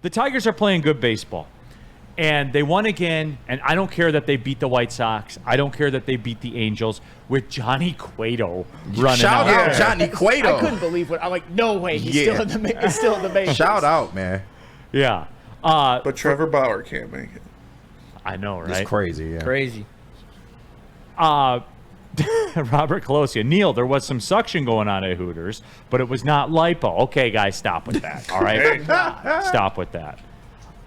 the Tigers are playing good baseball. And they won again, and I don't care that they beat the White Sox. I don't care that they beat the Angels with Johnny Cueto running Shout out. out Johnny Cueto. I couldn't believe what I'm like. No way, he's still in the majors. Shout out, man. Yeah. But Trevor Bauer can't make it. I know, right? It's crazy, yeah. Crazy. Robert Colosia. Neil, there was some suction going on at Hooters, but it was not lipo. Okay, guys, stop with that. All right? Stop with that.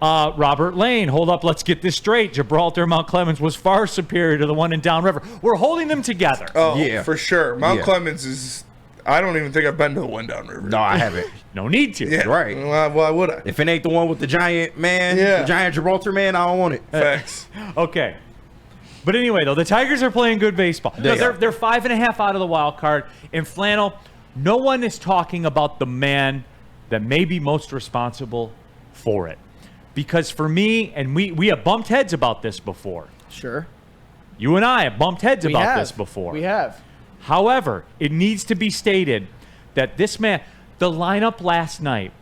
Robert Lane, hold up, let's get this straight. Gibraltar Mount Clemens was far superior to the one in Downriver. We're holding them together. Oh, yeah. For sure. Mount Clemens is... I don't even think I've been to the one downriver. No, I haven't. No need to. Yeah. Right. Why would I? If it ain't the one with the giant man, the giant Gibraltar man, I don't want it. Facts. Okay. But anyway, though, the Tigers are playing good baseball. They're 5.5 out of the wild card. In Flannel, no one is talking about the man that may be most responsible for it. Because for me, and we have bumped heads about this before. Sure. You and I have bumped heads about this before. We have. However, it needs to be stated that this man, the lineup last night,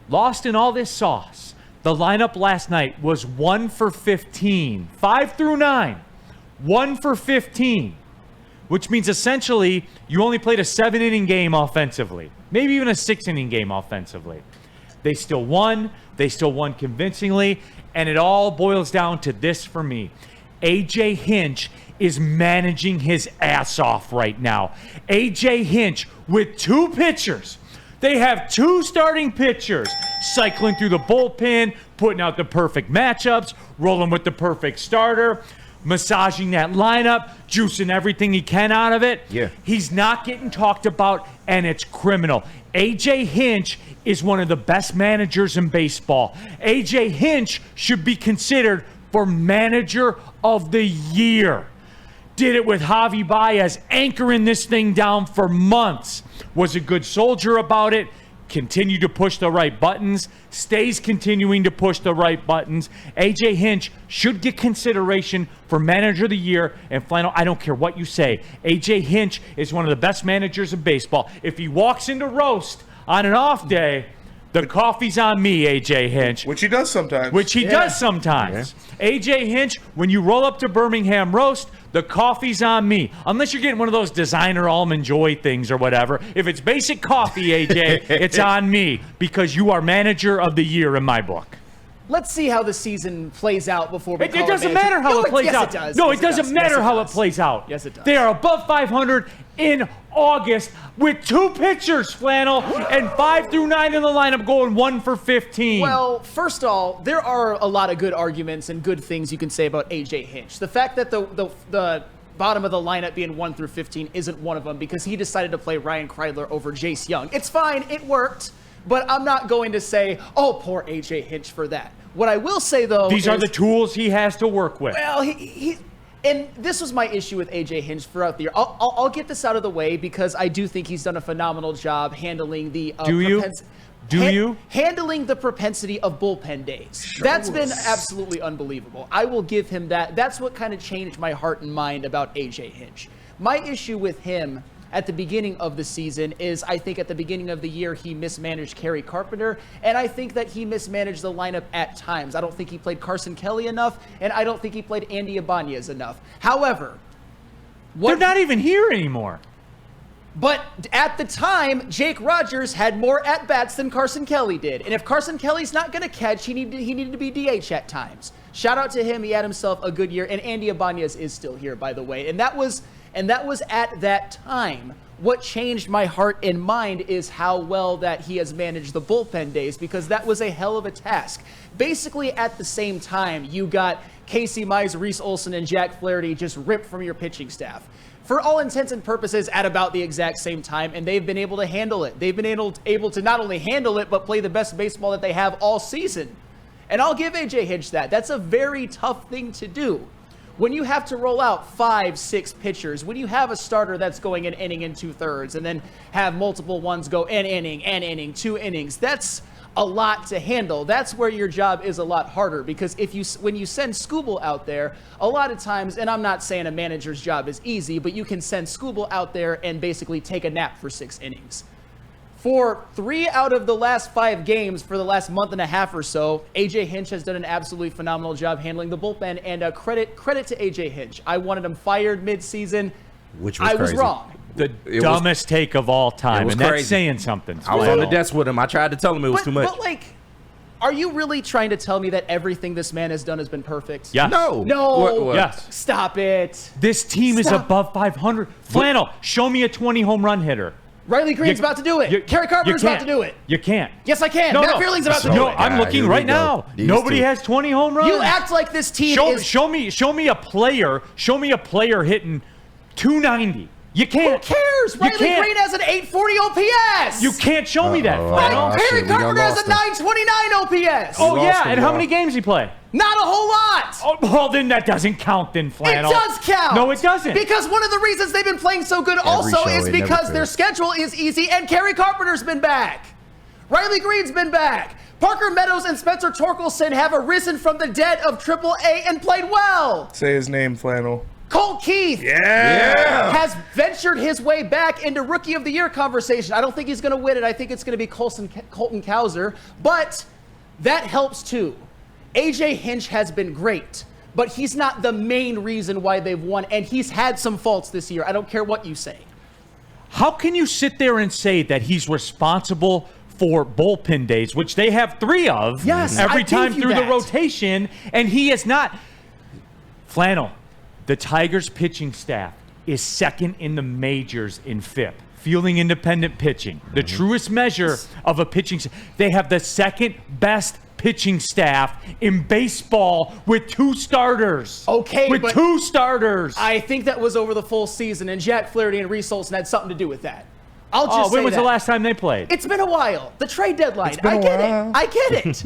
lost in all this sauce. The lineup last night was 1 for 15, 5 through 9, 1 for 15, which means essentially you only played a 7-inning game offensively, maybe even a 6-inning game offensively. They still won. They still won convincingly. And it all boils down to this for me. A.J. Hinch is managing his ass off right now. A.J. Hinch with 2 pitchers. They have 2 starting pitchers cycling through the bullpen, putting out the perfect matchups, rolling with the perfect starter, massaging that lineup, juicing everything he can out of it. Yeah. He's not getting talked about, and it's criminal. A.J. Hinch is one of the best managers in baseball. A.J. Hinch should be considered for Manager of the Year. Did it with Javi Baez, anchoring this thing down for months. Was a good soldier about it. Continued to push the right buttons. Stays continuing to push the right buttons. A.J. Hinch should get consideration for Manager of the Year. And Flannel, I don't care what you say. A.J. Hinch is one of the best managers in baseball. If he walks into roast on an off day, the coffee's on me, A.J. Hinch. Which he does sometimes. Which he does sometimes. A.J. Hinch, when you roll up to Birmingham roast, the coffee's on me. Unless you're getting one of those designer Almond Joy things or whatever. If it's basic coffee, A.J., it's on me because you are Manager of the Year in my book. Let's see how the season plays out before we call It doesn't matter how it plays out. Yes, it does. No, Yes, it doesn't matter how it plays out. Yes, it does. They are above 500 in August with 2 pitchers, Flannel, and 5 through 9 in the lineup going 1 for 15. Well, first of all, there are a lot of good arguments and good things you can say about A.J. Hinch. The fact that the bottom of the lineup being 1 through 15 isn't one of them because he decided to play Ryan Kreidler over Jace Young. It's fine. It worked. But I'm not going to say, oh, poor A.J. Hinch for that. What I will say, though, these are the tools he has to work with. Well, and this was my issue with A.J. Hinch throughout the year. I'll get this out of the way because I do think he's done a phenomenal job handling the handling the propensity of bullpen days. Sure. That's been absolutely unbelievable. I will give him that. That's what kind of changed my heart and mind about A.J. Hinch. My issue with him at the beginning of the season is I think at the beginning of the year he mismanaged Kerry Carpenter, and I think that he mismanaged the lineup at times. I don't think he played Carson Kelly enough, and I don't think he played Andy Ibanez enough. However, they're not even here anymore. But at the time, Jake Rogers had more at-bats than Carson Kelly did. And if Carson Kelly's not going to catch, he needed to be DH at times. Shout out to him. He had himself a good year. And Andy Ibanez is still here, by the way. And that was at that time. What changed my heart and mind is how well that he has managed the bullpen days, because that was a hell of a task. Basically, at the same time, you got Casey Mize, Reese Olson, and Jack Flaherty just ripped from your pitching staff. For all intents and purposes, at about the exact same time, and they've been able to handle it. They've been able to not only handle it, but play the best baseball that they have all season. And I'll give A.J. Hinch that. That's a very tough thing to do. When you have to roll out 5-6 pitchers, when you have a starter that's going an inning and 2/3, and then have multiple ones go an inning, 2 innings, that's a lot to handle. That's where your job is a lot harder, because when you send Skubal out there, a lot of times, and I'm not saying a manager's job is easy, but you can send Skubal out there and basically take a nap for 6 innings. For 3 out of the last 5 games for the last month and a half or so, AJ Hinch has done an absolutely phenomenal job handling the bullpen, and credit to AJ Hinch. I wanted him fired mid-season. Which was I was crazy. wrong. The dumbest take of all time, was and that's crazy. saying something. I was on the desk with him. I tried to tell him it was too much. But like, are you really trying to tell me that everything this man has done has been perfect? Yes. No. No. Yes. Stop it. This team is Stop. above 500. Flannel, show me a 20 home run hitter. Riley Green's about to do it. Kerry Carpenter's about to do it. You can't. Yes, I can. Matt Fearling's about to do No, it. I'm looking right now. Nobody has 20 home runs. You act like this team is... Show me a player. Show me a player hitting 290. You can't. Who cares? Riley Green has an 840 OPS. You can't show me that. Flannel. Kerry Carpenter has a 929 OPS. Oh yeah, and how many games he play? Not a whole lot. Oh, well, then that doesn't count, then, Flannel. It does count. No, it doesn't. Because one of the reasons they've been playing so good also is because their schedule is easy, and Kerry Carpenter's been back. Riley Green's been back. Parker Meadows and Spencer Torkelson have arisen from the dead of AAA and played well. Say his name, Flannel. Colt Keith has ventured his way back into Rookie of the Year conversation. I don't think he's going to win it. I think it's going to be Colton Cowser, but that helps too. AJ Hinch has been great, but he's not the main reason why they've won, and he's had some faults this year. I don't care what you say. How can you sit there and say that he's responsible for bullpen days, which they have 3 of every time through the rotation, and he is not? Flannel, the Tigers pitching staff is second in the majors in FIP, fielding independent pitching, the truest measure of a pitching. They have the second best pitching staff in baseball with 2 starters. Okay, with but 2 starters. I think that was over the full season, and Jack Flaherty and Reese Olson had something to do with that. I'll just say when was that. the last time they played? It's been a while. The trade deadline. I get it.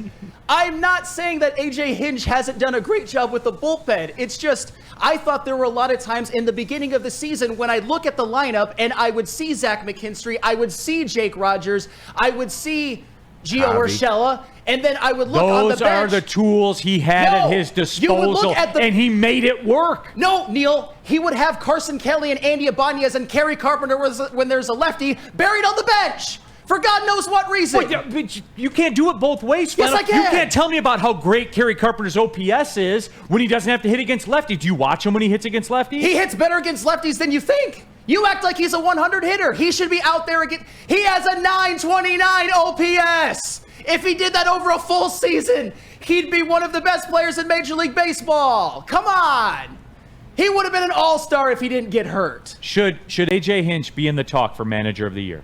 I'm not saying that AJ Hinch hasn't done a great job with the bullpen. It's just, I thought there were a lot of times in the beginning of the season when I look at the lineup and I would see Zach McKinstry, I would see Jake Rogers, I would see Gio Urshela, and then I would look on the bench. Those are the tools he had at his disposal, and he made it work. No, Neil, he would have Carson Kelly and Andy Ibanez and Kerry Carpenter when there's a lefty buried on the bench for God knows what reason. But you can't do it both ways, Flannel. Yes, I can. You can't tell me about how great Kerry Carpenter's OPS is when he doesn't have to hit against lefties. Do you watch him when he hits against lefties? He hits better against lefties than you think. You act like he's a 100 hitter. He should be out there again. He has a 929 OPS. If he did that over a full season, he'd be one of the best players in Major League Baseball. Come on. He would have been an all-star if he didn't get hurt. Should AJ Hinch be in the talk for Manager of the Year?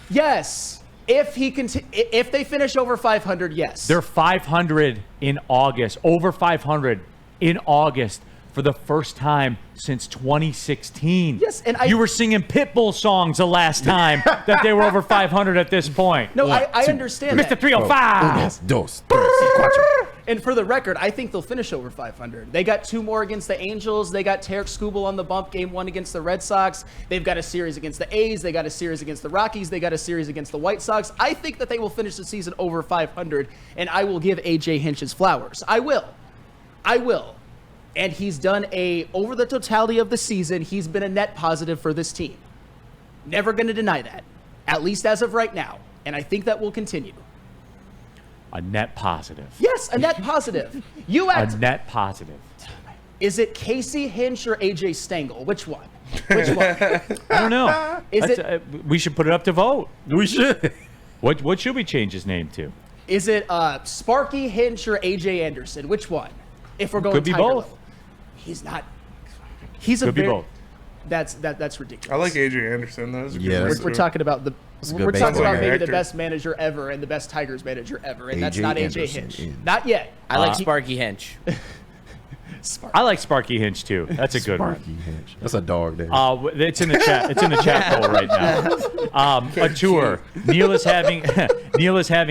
Yes. If they finish over 500, yes. They're 500 in August, over 500 in August for the first time since 2016. Yes, and you were singing Pitbull songs the last time that they were over 500 at this point. No, I understand Mr. 305. And for the record, I think they'll finish over 500. They got 2 more against the Angels. They got Tarek Skubal on the bump, game 1 against the Red Sox. They've got a series against the A's. They got a series against the Rockies. They got a series against the White Sox. I think that they will finish the season over 500, and I will give AJ Hinch his flowers. I will. And he's done over the totality of the season, he's been a net positive for this team. Never going to deny that, at least as of right now. And I think that will continue. A net positive. Yes, a net positive. A net positive. Is it Casey Hinch or AJ Stengel? Which one? Which one? I don't know. We should put it up to vote. We should. What should we change his name to? Is it Sparky Hinch or AJ Anderson? Which one? If we're going Could be Tiger both. level. He's not. He's Could be both. That's ridiculous. I like AJ Anderson. That was a good We're talking about we're talking about maybe the actor. best manager ever and the best Tigers manager ever, and that's not AJ Hinch. Not yet. I like Sparky Hinch. I like Sparky Hinch too. That's a good one. Sparky Hinch. That's a dog there. It's in the chat. It's in the chat poll right now. A tour. Neil is having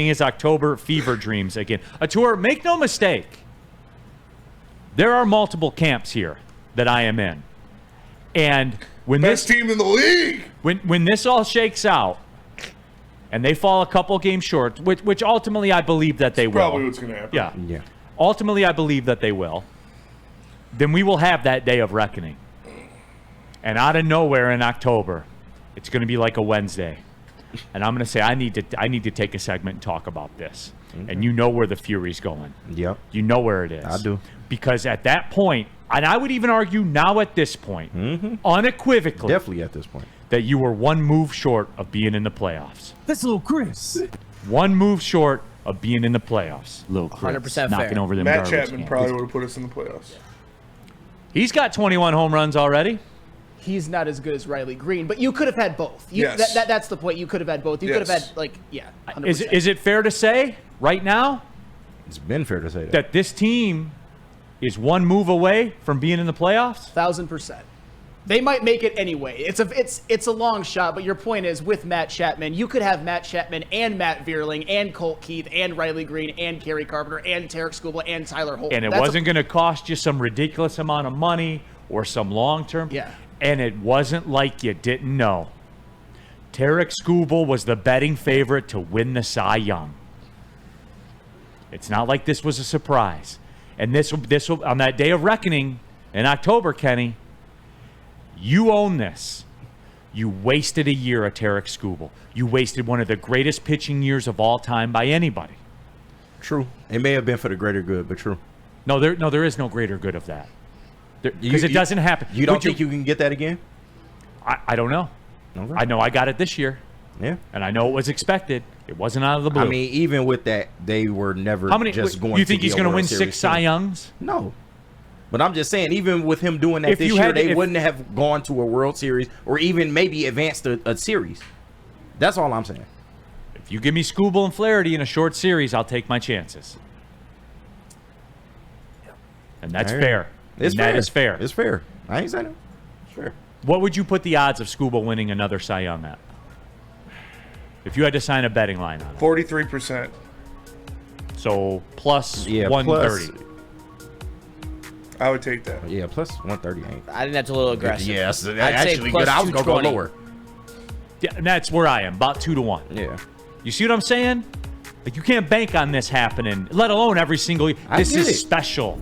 his October fever dreams again. A tour. Make no mistake. There are multiple camps here that I am in, and when Best team in the league. When this all shakes out, and they fall a couple games short, which ultimately I believe that they will. Probably what's going to happen. Yeah. Ultimately, I believe that they will. Then we will have that day of reckoning. And out of nowhere in October, it's going to be like a Wednesday. and I'm going to say I need to take a segment and talk about this. And you know where the fury's going. Yep. You know where it is. I do. Because at that point, and I would even argue now at this point, unequivocally, Definitely at this point, that you were one move short of being in the playoffs. That's little Chris. One move short of being in the playoffs. Little Chris. 100% knocking fair. over them Matt garbage Chapman cans. probably would have put us in the playoffs. He's got 21 home runs already. He's not as good as Riley Green, but you could have had both. Yes. That's the point. You could have had both. You could have had, like, yeah. 100%. Is it fair to say right now it's been fair to say that this team is one move away from being in the playoffs? 1,000%. They might make it anyway. It's a long shot, but your point is with Matt Chapman, you could have Matt Chapman and Matt Vierling and Colt Keith and Riley Green and Kerry Carpenter and Tarek Skubal and Tyler Holt. And it wasn't going to cost you some ridiculous amount of money or some long-term. Yeah. And it wasn't like you didn't know. Tarek Skubal was the betting favorite to win the Cy Young. It's not like this was a surprise. And this will on that day of reckoning in October, Kenny, you own this. You wasted a year of Tarek Skubal. You wasted one of the greatest pitching years of all time by anybody. True. It may have been for the greater good, but true. No, there is no greater good of that. Because it doesn't happen. You don't think you can get that again? I don't know. Okay. I know I got it this year. Yeah. And I know it was expected. It wasn't out of the blue. I mean, even with that, they were never just going you think to he's going to win 6 Cy Youngs? No. But I'm just saying, even with him doing that If this you year, had- they if- wouldn't have gone to a World Series or even maybe advanced a series. That's all I'm saying. If you give me Skubal and Flaherty in a short series, I'll take my chances. And that's fair. It's And fair. that is fair. It's fair. I ain't saying no. It's fair. What would you put the odds of Skubal winning another Cy Young at? If you had to sign a betting line on it. 43%. So plus Yeah, 130. I would take that. Yeah, plus 130 ain't. I think that's a little aggressive. Yes, I'd actually say good. I was going to go 220. lower. Yeah, and that's where I am, about 2 to 1. Yeah. You see what I'm saying? Like, you can't bank on this happening, let alone every single year. I This get is it. special.